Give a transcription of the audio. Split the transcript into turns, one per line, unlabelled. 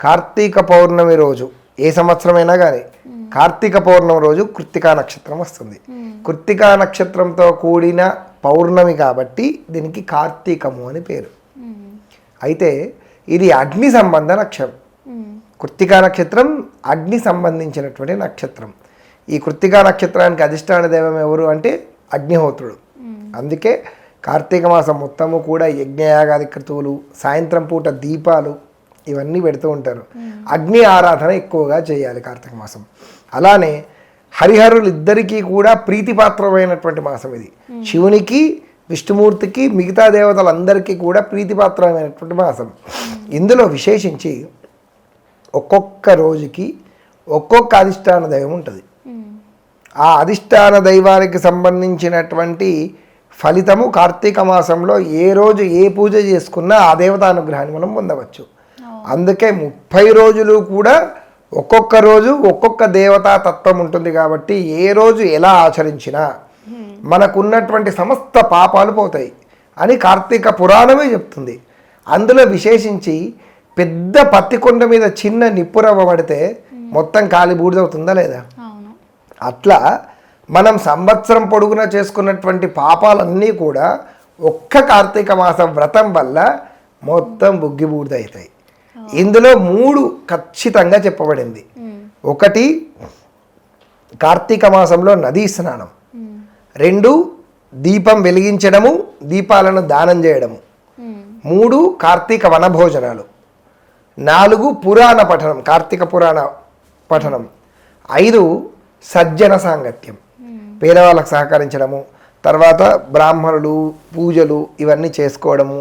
కార్తీక పౌర్ణమి రోజు ఏ సంవత్సరమైనా కానీ కార్తీక పౌర్ణమి రోజు కృత్తికా నక్షత్రం వస్తుంది. కృత్తికా నక్షత్రంతో కూడిన పౌర్ణమి కాబట్టి దీనికి కార్తీకము అని పేరు. అయితే ఇది అగ్ని సంబంధ నక్షత్రం. కృత్తికా నక్షత్రం అగ్ని సంబంధించినటువంటి నక్షత్రం. ఈ కృత్తికా నక్షత్రానికి అధిష్టాన దైవం ఎవరు అంటే అగ్నిహోత్రుడు. అందుకే కార్తీక మాసం మొత్తము కూడా యజ్ఞయాగాది క్రతువులు, సాయంత్రం పూట దీపాలు ఇవన్నీ పెడుతూ ఉంటారు. అగ్ని ఆరాధన ఎక్కువగా చేయాలి కార్తీక మాసం. అలానే హరిహరులు ఇద్దరికీ కూడా ప్రీతిపాత్రమైనటువంటి మాసం ఇది. శివునికి, విష్ణుమూర్తికి, మిగతా దేవతలందరికీ కూడా ప్రీతిపాత్రమైనటువంటి మాసం. ఇందులో విశేషించి ఒక్కొక్క రోజుకి ఒక్కొక్క అధిష్టాన దైవం ఉంటుంది. ఆ అధిష్టాన దైవానికి సంబంధించినటువంటి ఫలితము కార్తీక మాసంలో ఏ రోజు ఏ పూజ చేసుకున్నా ఆ దేవతానుగ్రహాన్ని మనం పొందవచ్చు. అందుకే 30 రోజులు కూడా ఒక్కొక్క రోజు ఒక్కొక్క దేవతా తత్వం ఉంటుంది. కాబట్టి ఏ రోజు ఎలా ఆచరించినా మనకున్నటువంటి సమస్త పాపాలు పోతాయి అని కార్తీక పురాణమే చెప్తుంది. అందులో విశేషించి పెద్ద పత్తి కొండ మీద చిన్న నిప్పురవ్వ పడితే మొత్తం కాలి బూడిదవుతుందా లేదా? అట్లా మనం సంవత్సరం పొడుగునా చేసుకున్నటువంటి పాపాలన్నీ కూడా ఒక్క కార్తీక మాసం వ్రతం వల్ల మొత్తం బుగ్గి బూడిదవుతాయి. ఇందులో 3 ఖచ్చితంగా చెప్పబడింది. ఒకటి కార్తీక మాసంలో నదీ స్నానం, 2 దీపం వెలిగించడము, దీపాలను దానం చేయడము, 3 కార్తీక వనభోజనాలు, 4 పురాణ పఠనం, కార్తీక పురాణ పఠనం, 5 సజ్జన సాంగత్యం, పేదవాళ్ళకు సహకరించడము, తర్వాత బ్రాహ్మణులు పూజలు ఇవన్నీ చేసుకోవడము,